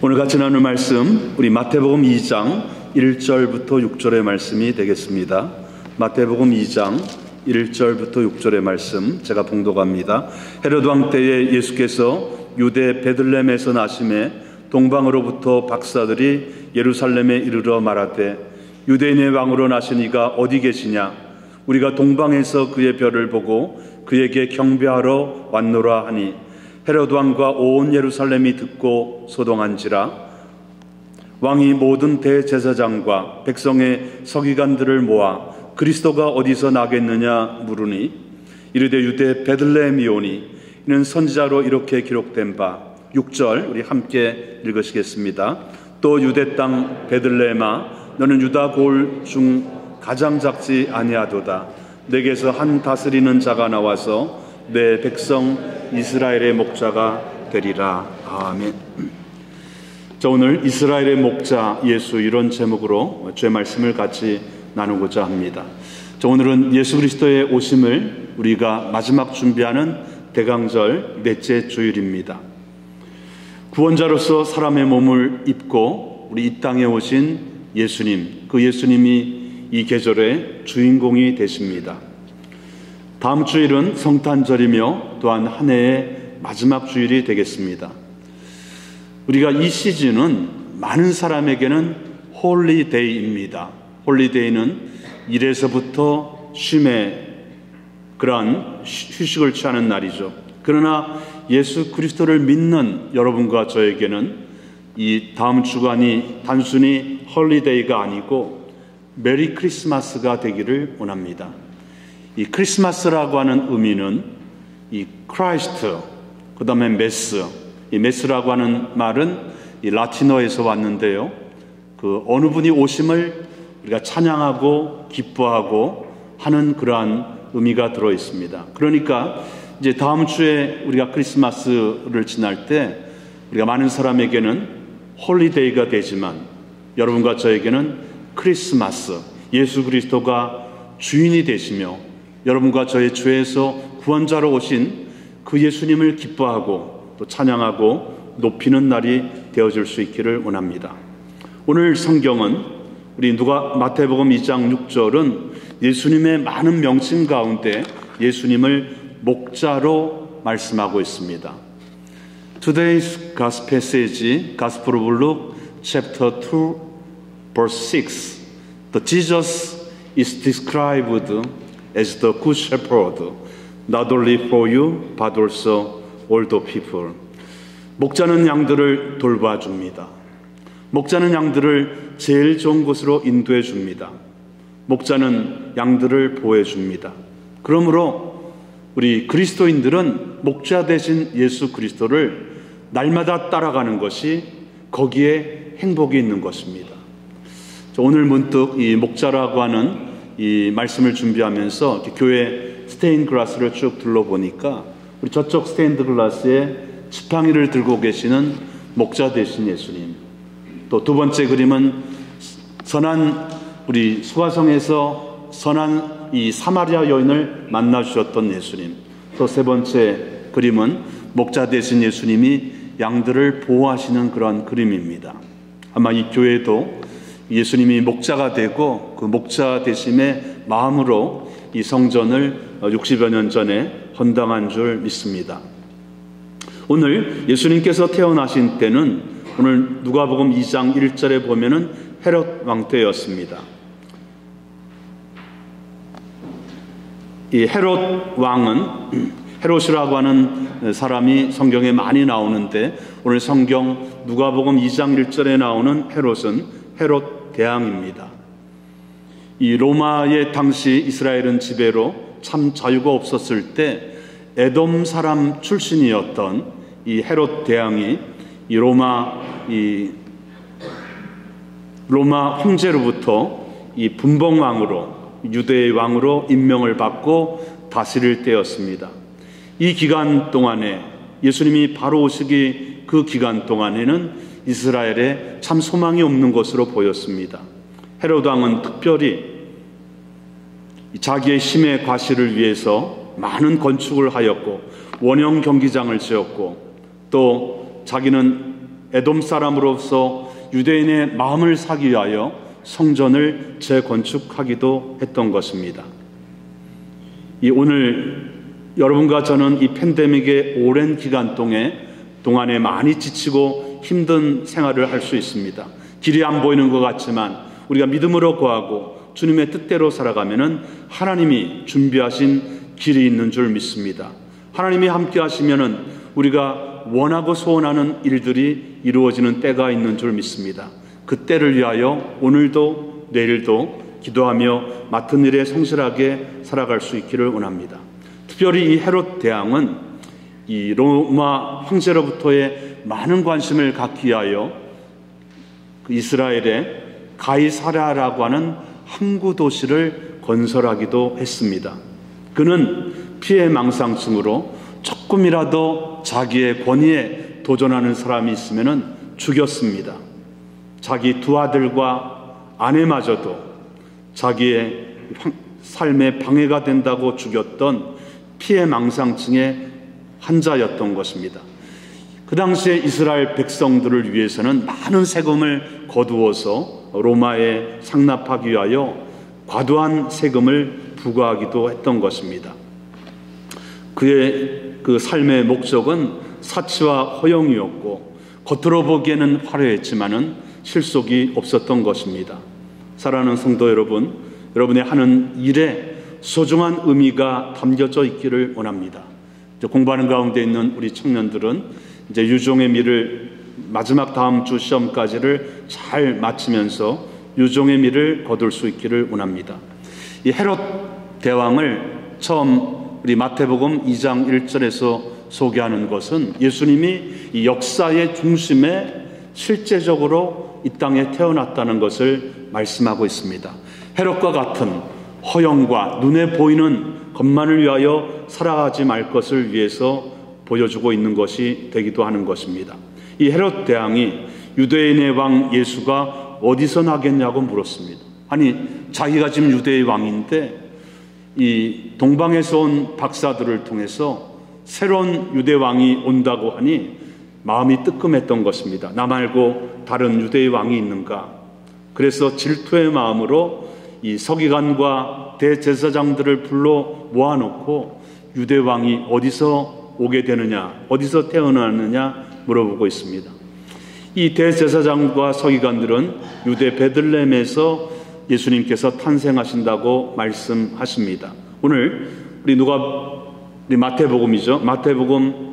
오늘 같이 나눌 말씀, 우리 마태복음 2장 1절부터 6절의 말씀이 되겠습니다. 마태복음 2장 1절부터 6절의 말씀 제가 봉독합니다. 헤롯 왕 때에 예수께서 유대 베들레헴에서 나심에 동방으로부터 박사들이 예루살렘에 이르러 말하되 유대인의 왕으로 나신 이가 어디 계시냐? 우리가 동방에서 그의 별을 보고 그에게 경배하러 왔노라 하니 헤롯 왕과 온 예루살렘이 듣고 소동한지라. 왕이 모든 대제사장과 백성의 서기관들을 모아 그리스도가 어디서 나겠느냐 물으니 이르되 유대 베들레헴이오니 이는 선지자로 이렇게 기록된 바. 6절 우리 함께 읽으시겠습니다. 또 유대 땅 베들레헴아 너는 유다 고을 중 가장 작지 아니하도다. 내게서 한 다스리는 자가 나와서 내 백성 이스라엘의 목자가 되리라. 아멘. 자, 오늘 이스라엘의 목자 예수, 이런 제목으로 제 말씀을 같이 나누고자 합니다. 자, 오늘은 예수 그리스도의 오심을 우리가 마지막 준비하는 대강절 넷째 주일입니다. 구원자로서 사람의 몸을 입고 우리 이 땅에 오신 예수님, 그 예수님이 이 계절의 주인공이 되십니다. 다음 주일은 성탄절이며 또한 한 해의 마지막 주일이 되겠습니다. 우리가 이 시즌은 많은 사람에게는 홀리데이입니다. 홀리데이는 일에서부터 쉼의 그러한 휴식을 취하는 날이죠. 그러나 예수 그리스도를 믿는 여러분과 저에게는 이 다음 주간이 단순히 홀리데이가 아니고 메리 크리스마스가 되기를 원합니다. 이 크리스마스라고 하는 의미는 이 크라이스트, 그 다음에 메스, 이 메스라고 하는 말은 이 라틴어에서 왔는데요. 그 어느 분이 오심을 우리가 찬양하고 기뻐하고 하는 그러한 의미가 들어 있습니다. 그러니까 이제 다음 주에 우리가 크리스마스를 지날 때 우리가 많은 사람에게는 홀리데이가 되지만 여러분과 저에게는 크리스마스, 예수 그리스도가 주인이 되시며 여러분과 저의 죄에서 구원자로 오신 그 예수님을 기뻐하고 또 찬양하고 높이는 날이 되어질 수 있기를 원합니다. 오늘 성경은 우리 마태복음 2장 6절은 예수님의 많은 명칭 가운데 예수님을 목자로 말씀하고 있습니다. Today's Gospel passage, Gospel of Luke, chapter 2, verse 6. The Jesus is described as the good shepherd, not only for you, but also all the people. 목자는 양들을 돌봐줍니다. 목자는 양들을 제일 좋은 곳으로 인도해 줍니다. 목자는 양들을 보호해줍니다. 그러므로 우리 그리스도인들은 목자 되신 예수 그리스도를 날마다 따라가는 것이 거기에 행복이 있는 것입니다. 오늘 문득 이 목자라고 하는 이 말씀을 준비하면서 교회 스테인드 글라스를 쭉 둘러보니까 우리 저쪽 스테인드 글라스에 지팡이를 들고 계시는 목자 되신 예수님, 또 두 번째 그림은 선한 우리 수가성에서 선한 이 사마리아 여인을 만나 주셨던 예수님, 또 세 번째 그림은 목자 되신 예수님이 양들을 보호하시는 그런 그림입니다. 아마 이 교회도 예수님이 목자가 되고 그 목자 되심의 마음으로 이 성전을 60여 년 전에 헌당한 줄 믿습니다. 오늘 예수님께서 태어나신 때는 오늘 누가복음 2장 1절에 보면은 헤롯 왕 때였습니다. 이 헤롯 왕은 헤롯이라고 하는 사람이 성경에 많이 나오는데 오늘 성경 누가복음 2장 1절에 나오는 헤롯은 헤롯 대왕입니다. 이 로마의 당시 이스라엘은 지배로 참 자유가 없었을 때 에돔 사람 출신이었던 이 헤롯 대왕이 이 로마 황제로부터 이 분봉왕으로 유대의 왕으로 임명을 받고 다스릴 때였습니다. 이 기간 동안에 예수님이 바로 오시기 그 기간 동안에는 이스라엘에 참 소망이 없는 것으로 보였습니다. 헤롯 왕은 특별히 자기의 힘의 과시를 위해서 많은 건축을 하였고 원형 경기장을 지었고 또 자기는 에돔 사람으로서 유대인의 마음을 사기 위하여 성전을 재건축하기도 했던 것입니다. 오늘 여러분과 저는 이 팬데믹의 오랜 기간 동안에 많이 지치고 힘든 생활을 할 수 있습니다. 길이 안 보이는 것 같지만 우리가 믿음으로 구하고 주님의 뜻대로 살아가면은 하나님이 준비하신 길이 있는 줄 믿습니다. 하나님이 함께 하시면은 우리가 원하고 소원하는 일들이 이루어지는 때가 있는 줄 믿습니다. 그 때를 위하여 오늘도 내일도 기도하며 맡은 일에 성실하게 살아갈 수 있기를 원합니다. 특별히 이 헤롯 대왕은 이 로마 황제로부터의 많은 관심을 갖기 위하여 이스라엘에 가이사랴라고 하는 항구 도시를 건설하기도 했습니다. 그는 피해망상증으로 조금이라도 자기의 권위에 도전하는 사람이 있으면 죽였습니다. 자기 두 아들과 아내마저도 자기의 삶에 방해가 된다고 죽였던 피해망상증의 환자였던 것입니다. 그 당시에 이스라엘 백성들을 위해서는 많은 세금을 거두어서 로마에 상납하기 위하여 과도한 세금을 부과하기도 했던 것입니다. 그의 그 삶의 목적은 사치와 허영이었고 겉으로 보기에는 화려했지만은 실속이 없었던 것입니다. 사랑하는 성도 여러분, 여러분의 하는 일에 소중한 의미가 담겨져 있기를 원합니다. 공부하는 가운데 있는 우리 청년들은 이제 유종의 미를 마지막 다음 주 시험까지를 잘 마치면서 유종의 미를 거둘 수 있기를 원합니다. 이 헤롯 대왕을 처음 우리 마태복음 2장 1절에서 소개하는 것은 예수님이 이 역사의 중심에 실제적으로 이 땅에 태어났다는 것을 말씀하고 있습니다. 헤롯과 같은 허영과 눈에 보이는 것만을 위하여 살아가지 말 것을 위해서 보여주고 있는 것이 되기도 하는 것입니다. 이 헤롯 대왕이 유대인의 왕 예수가 어디서 나겠냐고 물었습니다. 아니, 자기가 지금 유대의 왕인데 이 동방에서 온 박사들을 통해서 새로운 유대 왕이 온다고 하니 마음이 뜨끔했던 것입니다. 나 말고 다른 유대의 왕이 있는가? 그래서 질투의 마음으로 이 서기관과 대제사장들을 불러 모아놓고 유대 왕이 어디서 오게 되느냐, 어디서 태어나느냐 물어보고 있습니다. 이 대제사장과 서기관들은 유대 베들레헴에서 예수님께서 탄생하신다고 말씀하십니다. 오늘 우리 마태복음이죠. 마태복음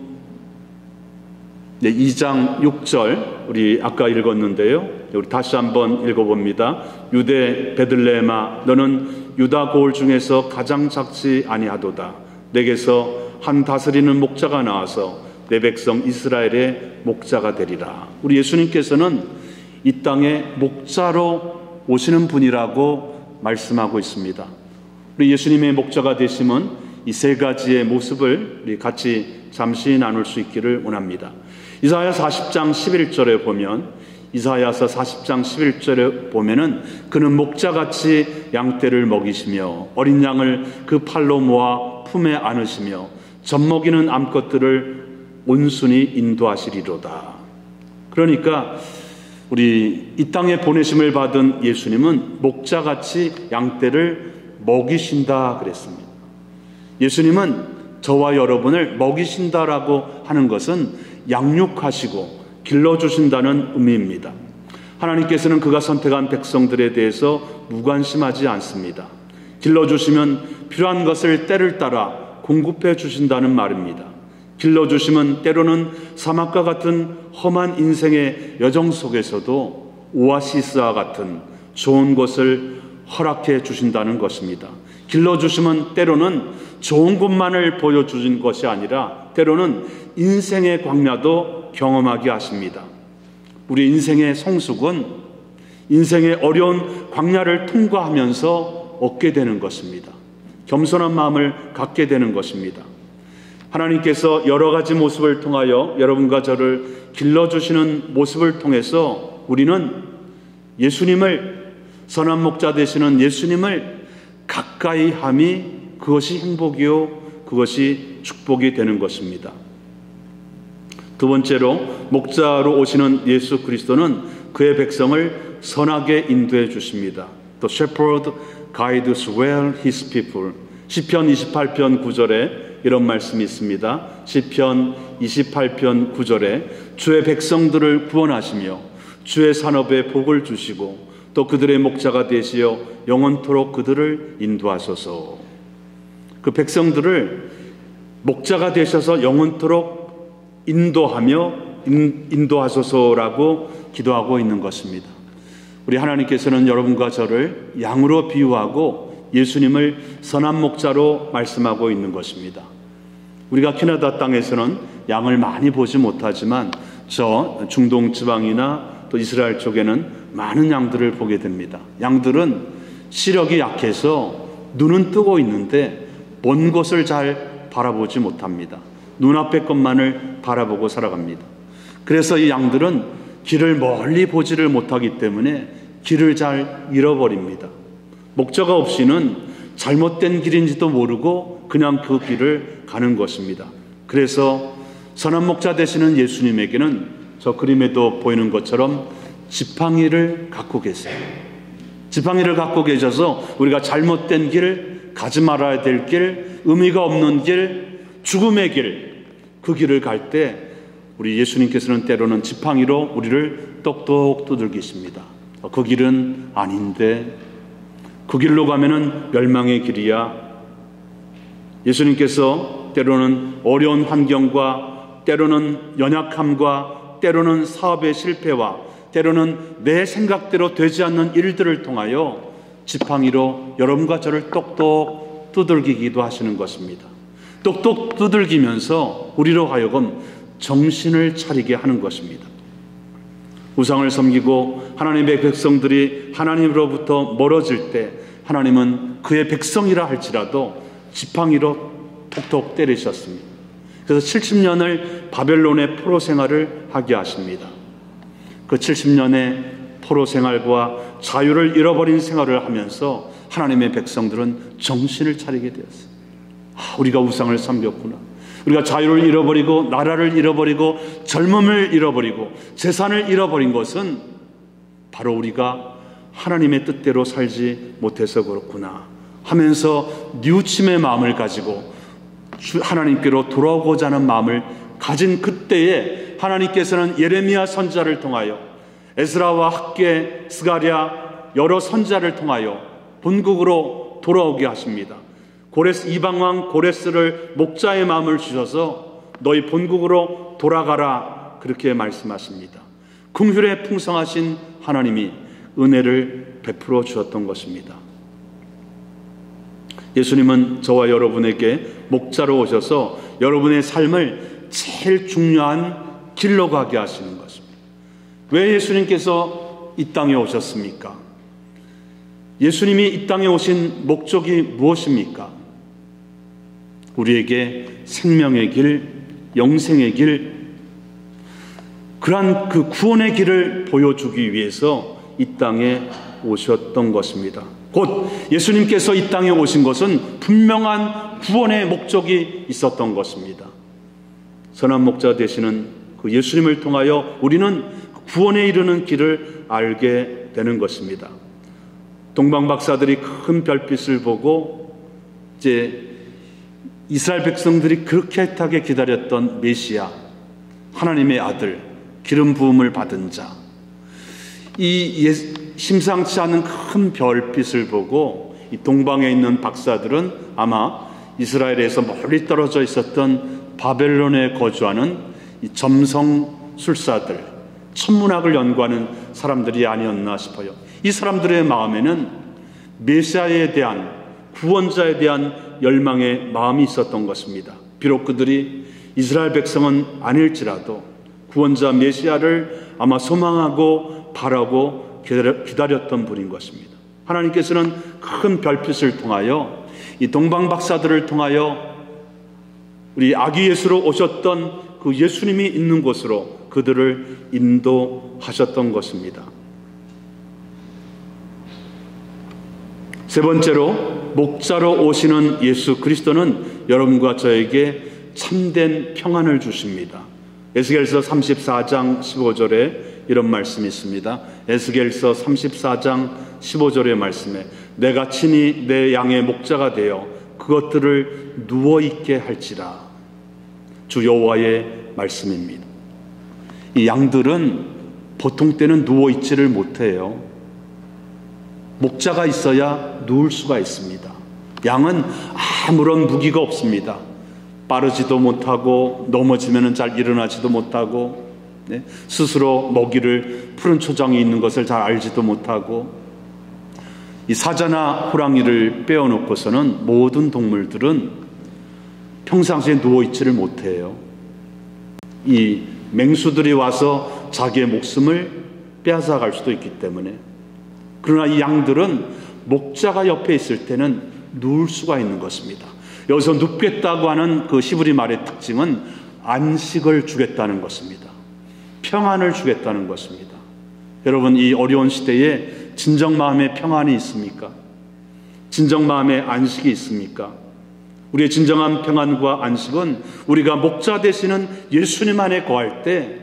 2장 6절 우리 아까 읽었는데요. 우리 다시 한번 읽어봅니다. 유대 베들레헴아 너는 유다 고을 중에서 가장 작지 아니하도다. 내게서 한 다스리는 목자가 나와서 내 백성 이스라엘의 목자가 되리라. 우리 예수님께서는 이 땅에 목자로 오시는 분이라고 말씀하고 있습니다. 우리 예수님의 목자가 되심은 이 세 가지의 모습을 우리 같이 잠시 나눌 수 있기를 원합니다. 이사야 40장 11절에 보면 이사야서 40장 11절에 보면은 그는 목자같이 양떼를 먹이시며 어린 양을 그 팔로 모아 품에 안으시며 젖먹이는 암컷들을 온순히 인도하시리로다. 그러니까 우리 이 땅에 보내심을 받은 예수님은 목자같이 양떼를 먹이신다 그랬습니다. 예수님은 저와 여러분을 먹이신다라고 하는 것은 양육하시고 길러주신다는 의미입니다. 하나님께서는 그가 선택한 백성들에 대해서 무관심하지 않습니다. 길러주시면 필요한 것을 때를 따라 공급해 주신다는 말입니다. 길러주시면 때로는 사막과 같은 험한 인생의 여정 속에서도 오아시스와 같은 좋은 곳을 허락해 주신다는 것입니다. 길러주시면 때로는 좋은 곳만을 보여주신 것이 아니라 때로는 인생의 광야도 경험하게 하십니다. 우리 인생의 성숙은 인생의 어려운 광야를 통과하면서 얻게 되는 것입니다. 겸손한 마음을 갖게 되는 것입니다. 하나님께서 여러 가지 모습을 통하여 여러분과 저를 길러주시는 모습을 통해서 우리는 예수님을, 선한 목자 되시는 예수님을 가까이 함이 그것이 행복이요 그것이 축복이 되는 것입니다. 두 번째로 목자로 오시는 예수 그리스도는 그의 백성을 선하게 인도해 주십니다. The shepherd guides well his people. 시편 28편 9절에 이런 말씀이 있습니다. 시편 28편 9절에 주의 백성들을 구원하시며 주의 산업에 복을 주시고 또 그들의 목자가 되시어 영원토록 그들을 인도하소서. 그 백성들을 목자가 되셔서 영원토록 인도하소서라고 기도하고 있는 것입니다. 우리 하나님께서는 여러분과 저를 양으로 비유하고 예수님을 선한 목자로 말씀하고 있는 것입니다. 우리가 캐나다 땅에서는 양을 많이 보지 못하지만 저 중동 지방이나 또 이스라엘 쪽에는 많은 양들을 보게 됩니다. 양들은 시력이 약해서 눈은 뜨고 있는데 먼 곳을 잘 바라보지 못합니다. 눈앞의 것만을 바라보고 살아갑니다. 그래서 이 양들은 길을 멀리 보지를 못하기 때문에 길을 잘 잃어버립니다. 목자가 없이는 잘못된 길인지도 모르고 그냥 그 길을 가는 것입니다. 그래서 선한 목자 되시는 예수님에게는 저 그림에도 보이는 것처럼 지팡이를 갖고 계세요. 지팡이를 갖고 계셔서 우리가 잘못된 길, 가지 말아야 될 길, 의미가 없는 길, 죽음의 길, 그 길을 갈 때 우리 예수님께서는 때로는 지팡이로 우리를 똑똑 두들기십니다. 그 길은 아닌데, 그 길로 가면은 멸망의 길이야. 예수님께서 때로는 어려운 환경과 때로는 연약함과 때로는 사업의 실패와 때로는 내 생각대로 되지 않는 일들을 통하여 지팡이로 여러분과 저를 똑똑 두들기기도 하시는 것입니다. 똑똑 두들기면서 우리로 하여금 정신을 차리게 하는 것입니다. 우상을 섬기고 하나님의 백성들이 하나님으로부터 멀어질 때 하나님은 그의 백성이라 할지라도 지팡이로 톡톡 때리셨습니다. 그래서 70년을 바벨론의 포로 생활을 하게 하십니다. 그 70년의 포로 생활과 자유를 잃어버린 생활을 하면서 하나님의 백성들은 정신을 차리게 되었습니다. 우리가 우상을 섬겼구나. 우리가 자유를 잃어버리고 나라를 잃어버리고 젊음을 잃어버리고 재산을 잃어버린 것은 바로 우리가 하나님의 뜻대로 살지 못해서 그렇구나 하면서 뉘우침의 마음을 가지고 하나님께로 돌아오고자 하는 마음을 가진 그때에 하나님께서는 예레미야 선지자를 통하여 에스라와 학개, 스가랴 여러 선지자를 통하여 본국으로 돌아오게 하십니다. 이방왕 고레스를 목자의 마음을 주셔서 너희 본국으로 돌아가라 그렇게 말씀하십니다. 긍휼에 풍성하신 하나님이 은혜를 베풀어 주었던 것입니다. 예수님은 저와 여러분에게 목자로 오셔서 여러분의 삶을 제일 중요한 길로 가게 하시는 것입니다. 왜 예수님께서 이 땅에 오셨습니까? 예수님이 이 땅에 오신 목적이 무엇입니까? 우리에게 생명의 길, 영생의 길, 그러한 그 구원의 길을 보여주기 위해서 이 땅에 오셨던 것입니다. 곧 예수님께서 이 땅에 오신 것은 분명한 구원의 목적이 있었던 것입니다. 선한 목자 되시는 그 예수님을 통하여 우리는 구원에 이르는 길을 알게 되는 것입니다. 동방 박사들이 큰 별빛을 보고 이제 이스라엘 백성들이 그렇게 애타게 기다렸던 메시아, 하나님의 아들, 기름 부음을 받은 자, 이 심상치 않은 큰 별빛을 보고 이 동방에 있는 박사들은 아마 이스라엘에서 멀리 떨어져 있었던 바벨론에 거주하는 이 점성술사들, 천문학을 연구하는 사람들이 아니었나 싶어요. 이 사람들의 마음에는 메시아에 대한, 구원자에 대한 열망의 마음이 있었던 것입니다. 비록 그들이 이스라엘 백성은 아닐지라도 구원자 메시아를 아마 소망하고 바라고 기다렸던 분인 것입니다. 하나님께서는 큰 별빛을 통하여 이 동방 박사들을 통하여 우리 아기 예수로 오셨던 그 예수님이 있는 곳으로 그들을 인도하셨던 것입니다. 세 번째로 목자로 오시는 예수 그리스도는 여러분과 저에게 참된 평안을 주십니다. 에스겔서 34장 15절에 이런 말씀이 있습니다. 에스겔서 34장 15절의 말씀에 내가 친히 내 양의 목자가 되어 그것들을 누워있게 할지라. 주 여호와의 말씀입니다. 이 양들은 보통 때는 누워있지를 못해요. 목자가 있어야 누울 수가 있습니다. 양은 아무런 무기가 없습니다. 빠르지도 못하고 넘어지면 잘 일어나지도 못하고 스스로 먹이를 푸른 초장에 있는 것을 잘 알지도 못하고 이 사자나 호랑이를 빼어놓고서는 모든 동물들은 평상시에 누워있지를 못해요. 이 맹수들이 와서 자기의 목숨을 빼앗아갈 수도 있기 때문에. 그러나 이 양들은 목자가 옆에 있을 때는 누울 수가 있는 것입니다. 여기서 눕겠다고 하는 그 히브리 말의 특징은 안식을 주겠다는 것입니다. 평안을 주겠다는 것입니다. 여러분, 이 어려운 시대에 진정 마음의 평안이 있습니까? 진정 마음의 안식이 있습니까? 우리의 진정한 평안과 안식은 우리가 목자 되시는 예수님 안에 거할 때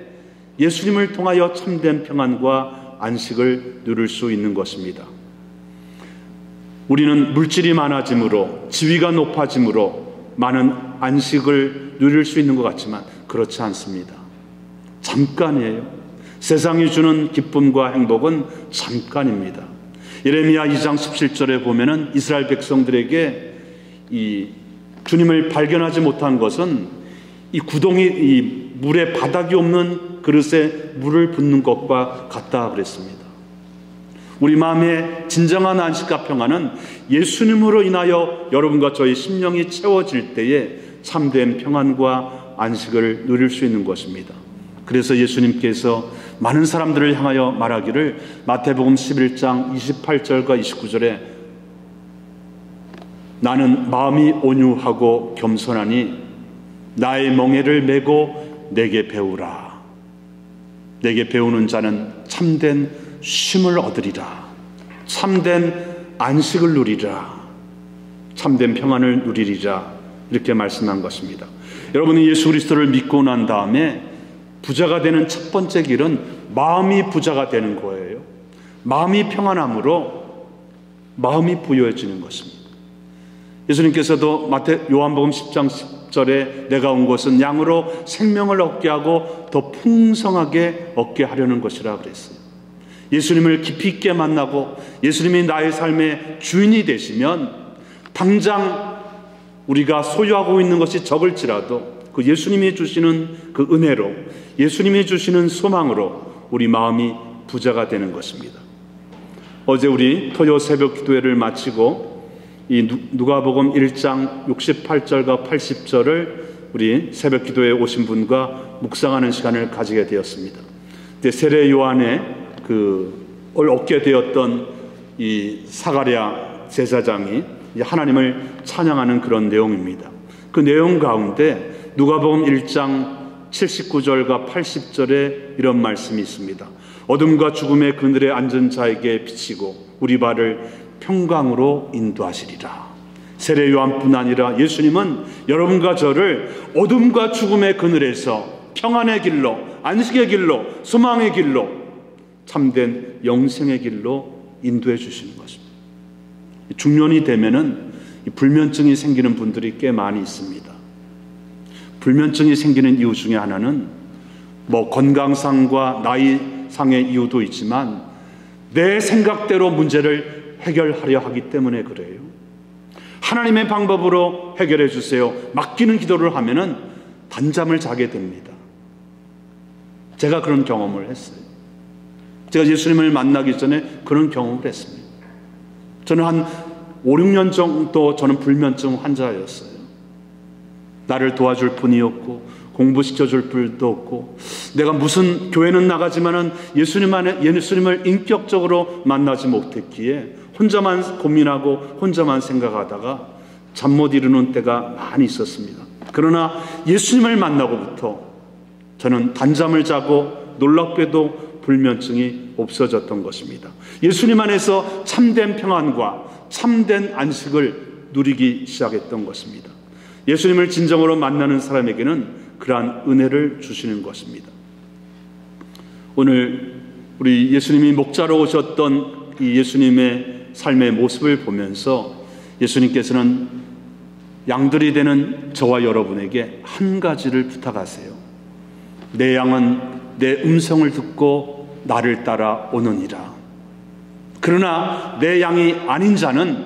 예수님을 통하여 참된 평안과 안식을 누릴 수 있는 것입니다. 우리는 물질이 많아짐으로, 지위가 높아짐으로 많은 안식을 누릴 수 있는 것 같지만 그렇지 않습니다. 잠깐이에요. 세상이 주는 기쁨과 행복은 잠깐입니다. 예레미야 2장 17절에 보면은 이스라엘 백성들에게 이 주님을 발견하지 못한 것은 이 구덩이, 이 물에 바닥이 없는 그릇에 물을 붓는 것과 같다 그랬습니다. 우리 마음의 진정한 안식과 평안은 예수님으로 인하여 여러분과 저희 심령이 채워질 때에 참된 평안과 안식을 누릴 수 있는 것입니다. 그래서 예수님께서 많은 사람들을 향하여 말하기를 마태복음 11장 28절과 29절에 나는 마음이 온유하고 겸손하니 나의 멍에를 메고 내게 배우라. 내게 배우는 자는 참된 쉼을 얻으리라. 참된 안식을 누리라. 참된 평안을 누리리라. 이렇게 말씀한 것입니다. 여러분이 예수 그리스도를 믿고 난 다음에 부자가 되는 첫 번째 길은 마음이 부자가 되는 거예요. 마음이 평안함으로 마음이 부유해지는 것입니다. 예수님께서도 요한복음 10장 10절에 내가 온 것은 양으로 생명을 얻게 하고 더 풍성하게 얻게 하려는 것이라 그랬어요. 예수님을 깊이 있게 만나고 예수님이 나의 삶의 주인이 되시면 당장 우리가 소유하고 있는 것이 적을지라도 그 예수님이 주시는 그 은혜로, 예수님이 주시는 소망으로 우리 마음이 부자가 되는 것입니다. 어제 우리 토요 새벽 기도회를 마치고 이 누가복음 1장 68절과 80절을 우리 새벽 기도회에 오신 분과 묵상하는 시간을 가지게 되었습니다. 세례 요한의 얻게 되었던 이 사가랴 제사장이 하나님을 찬양하는 그런 내용입니다. 그 내용 가운데 누가복음 1장 79절과 80절에 이런 말씀이 있습니다. 어둠과 죽음의 그늘에 앉은 자에게 비치고 우리 발을 평강으로 인도하시리라. 세례 요한뿐 아니라 예수님은 여러분과 저를 어둠과 죽음의 그늘에서 평안의 길로, 안식의 길로, 소망의 길로, 참된 영생의 길로 인도해 주시는 것입니다. 중년이 되면은 불면증이 생기는 분들이 꽤 많이 있습니다. 불면증이 생기는 이유 중에 하나는 건강상과 나이상의 이유도 있지만 내 생각대로 문제를 해결하려 하기 때문에 그래요. 하나님의 방법으로 해결해 주세요. 맡기는 기도를 하면은 단잠을 자게 됩니다. 제가 그런 경험을 했어요. 제가 예수님을 만나기 전에 그런 경험을 했습니다. 저는 한 5, 6년 정도 저는 불면증 환자였어요. 나를 도와줄 분이었고 공부시켜줄 분도 없고 내가 무슨 교회는 나가지만은 예수님을 인격적으로 만나지 못했기에 혼자만 고민하고 혼자만 생각하다가 잠 못 이루는 때가 많이 있었습니다. 그러나 예수님을 만나고부터 저는 단잠을 자고 놀랍게도 불면증이 없어졌던 것입니다. 예수님 안에서 참된 평안과 참된 안식을 누리기 시작했던 것입니다. 예수님을 진정으로 만나는 사람에게는 그러한 은혜를 주시는 것입니다. 오늘 우리 예수님이 목자로 오셨던 이 예수님의 삶의 모습을 보면서 예수님께서는 양들이 되는 저와 여러분에게 한 가지를 부탁하세요. 내 양은 내 음성을 듣고 나를 따라 오느니라. 그러나 내 양이 아닌 자는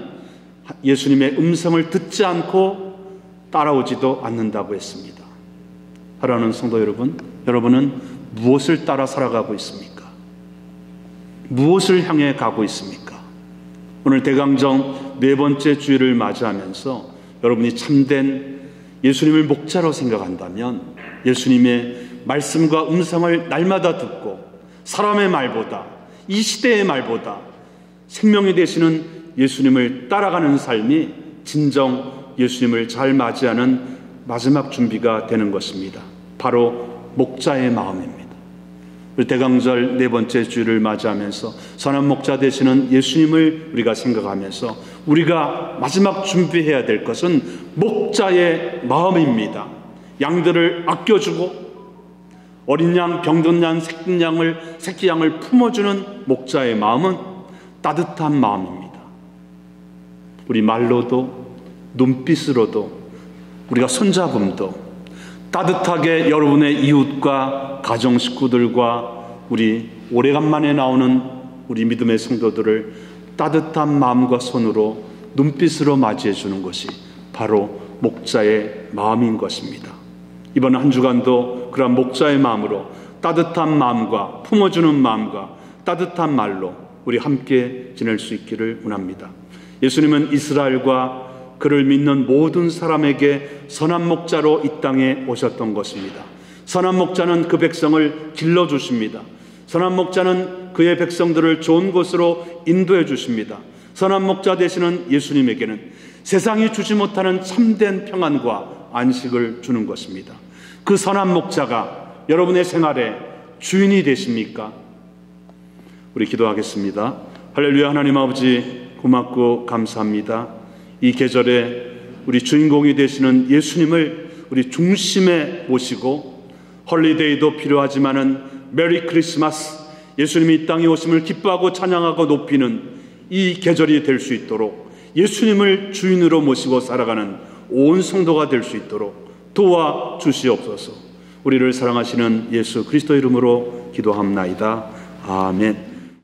예수님의 음성을 듣지 않고 따라오지도 않는다고 했습니다. 사랑하는 성도 여러분, 여러분은 무엇을 따라 살아가고 있습니까? 무엇을 향해 가고 있습니까? 오늘 대강정 4번째 주일을 맞이하면서 여러분이 참된 예수님을 목자로 생각한다면 예수님의 말씀과 음성을 날마다 듣고 사람의 말보다, 이 시대의 말보다 생명이 되시는 예수님을 따라가는 삶이 진정 예수님을 잘 맞이하는 마지막 준비가 되는 것입니다. 바로 목자의 마음입니다. 대강절 4번째 주일을 맞이하면서 선한 목자 되시는 예수님을 우리가 생각하면서 우리가 마지막 준비해야 될 것은 목자의 마음입니다. 양들을 아껴주고 어린 양, 병든 양, 새끼 양을 품어주는 목자의 마음은 따뜻한 마음입니다. 우리 말로도 눈빛으로도 우리가 손잡음도 따뜻하게 여러분의 이웃과 가정 식구들과 우리 오래간만에 나오는 우리 믿음의 성도들을 따뜻한 마음과 손으로 눈빛으로 맞이해 주는 것이 바로 목자의 마음인 것입니다. 이번 한 주간도 그런 목자의 마음으로 따뜻한 마음과 품어주는 마음과 따뜻한 말로 우리 함께 지낼 수 있기를 원합니다. 예수님은 이스라엘과 그를 믿는 모든 사람에게 선한 목자로 이 땅에 오셨던 것입니다. 선한 목자는 그 백성을 길러주십니다. 선한 목자는 그의 백성들을 좋은 곳으로 인도해 주십니다. 선한 목자 되시는 예수님에게는 세상이 주지 못하는 참된 평안과 안식을 주는 것입니다. 그 선한 목자가 여러분의 생활의 주인이 되십니까? 우리 기도하겠습니다. 할렐루야. 하나님 아버지 고맙고 감사합니다. 이 계절에 우리 주인공이 되시는 예수님을 우리 중심에 모시고 홀리데이도 필요하지만은 메리 크리스마스, 예수님이 이 땅에 오심을 기뻐하고 찬양하고 높이는 이 계절이 될 수 있도록 예수님을 주인으로 모시고 살아가는 온 성도가 될 수 있도록 도와주시옵소서. 우리를 사랑하시는 예수 그리스도 이름으로 기도합나이다. 아멘.